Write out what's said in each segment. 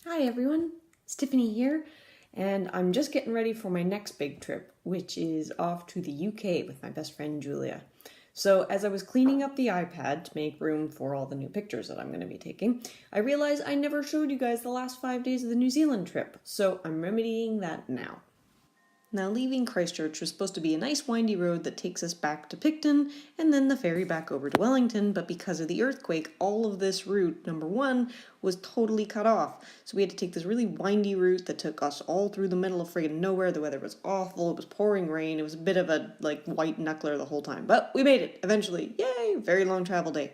Hi everyone, Tiffany here, and I'm just getting ready for my next big trip, which is off to the UK with my best friend Julia. So as I was cleaning up the iPad to make room for all the new pictures that I'm going to be taking, I realized I never showed you guys the last 5 days of the New Zealand trip, so I'm remedying that now. Now, leaving Christchurch was supposed to be a nice windy road that takes us back to Picton and then the ferry back over to Wellington, but because of the earthquake, all of this route, number one, was totally cut off. So we had to take this really windy route that took us all through the middle of friggin' nowhere. The weather was awful, it was pouring rain, it was a bit of a, white knuckler the whole time. But we made it, eventually. Yay! Very long travel day.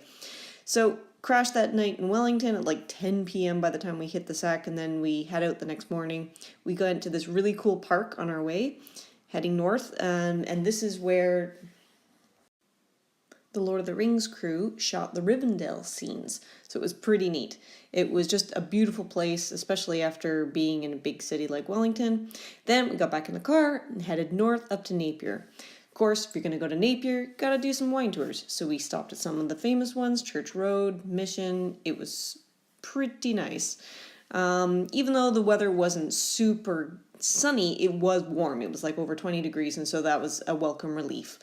So crashed that night in Wellington at like 10 p.m. by the time we hit the sack, and then we head out the next morning. We got into this really cool park on our way, heading north, and this is where the Lord of the Rings crew shot the Rivendell scenes. So it was pretty neat. It was just a beautiful place, especially after being in a big city like Wellington. Then we got back in the car and headed north up to Napier. Of course, if you're going to go to Napier, gotta do some wine tours. So we stopped at some of the famous ones, Church Road, Mission. It was pretty nice. Even though the weather wasn't super sunny, it was warm. It was like over 20 degrees, and so that was a welcome relief.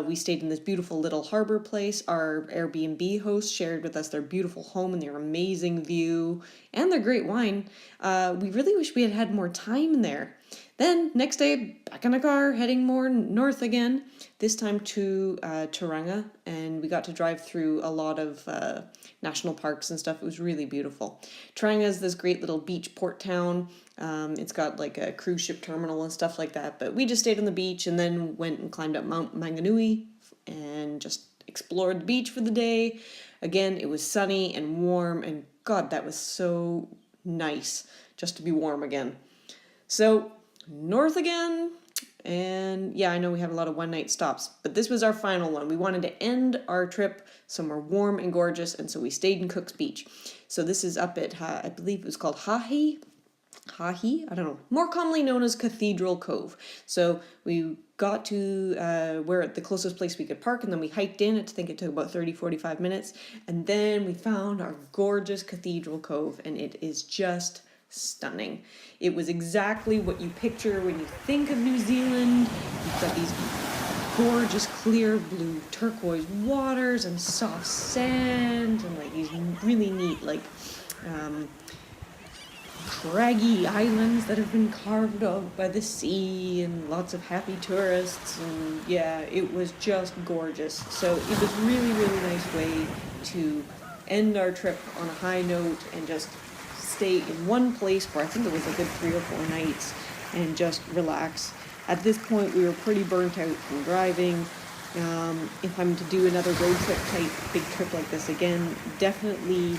We stayed in this beautiful little harbor place. Our Airbnb host shared with us their beautiful home and their amazing view and their great wine. We really wish we had had more time there. Then, next day, back in the car, heading more north again, this time to Tauranga, and we got to drive through a lot of national parks and stuff. It was really beautiful. Tauranga is this great little beach port town. It's got like a cruise ship terminal and stuff like that, but we just stayed on the beach and then went and climbed up Mount Manganui and just explored the beach for the day. Again, it was sunny and warm, and God, that was so nice just to be warm again. So north again, and yeah, I know we had a lot of one-night stops, but this was our final one. We wanted to end our trip somewhere warm and gorgeous, and so we stayed in Cook's Beach. So this is up at, I believe it was called Hahi, I don't know, more commonly known as Cathedral Cove. So we got to where the closest place we could park, and then we hiked in. I think it took about 30-45 minutes, and then we found our gorgeous Cathedral Cove, and it is just stunning. It was exactly what you picture when you think of New Zealand. You've got these gorgeous clear blue turquoise waters and soft sand and like these really neat craggy islands that have been carved out by the sea and lots of happy tourists, and yeah, it was just gorgeous. So it was really nice way to end our trip on a high note and just stay in one place for I think it was a good 3 or 4 nights and just relax. At this point we were pretty burnt out from driving. If I'm to do another road trip type big trip like this again, definitely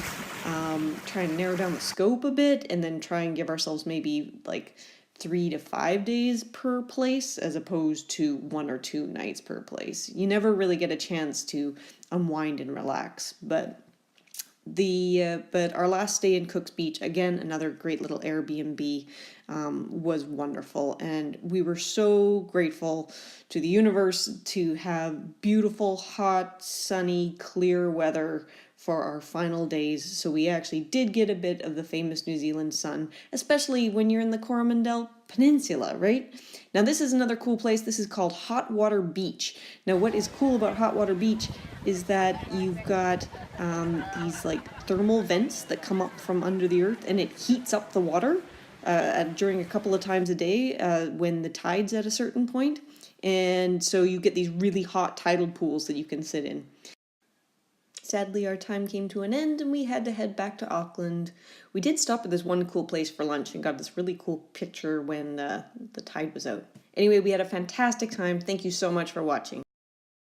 try and narrow down the scope a bit and then try and give ourselves maybe like 3 to 5 days per place as opposed to 1 or 2 nights per place. You never really get a chance to unwind and relax, but our last stay in Cook's Beach, again, another great little Airbnb, was wonderful, and we were so grateful to the universe to have beautiful, hot, sunny, clear weather for our final days. So we actually did get a bit of the famous New Zealand sun, especially when you're in the Coromandel Peninsula, right? Now this is another cool place. This is called Hot Water Beach. Now what is cool about Hot Water Beach is that you've got these like thermal vents that come up from under the earth, and it heats up the water during a couple of times a day when the tide's at a certain point. And so you get these really hot tidal pools that you can sit in. Sadly, our time came to an end and we had to head back to Auckland. We did stop at this one cool place for lunch and got this really cool picture when the tide was out. Anyway, we had a fantastic time. Thank you so much for watching.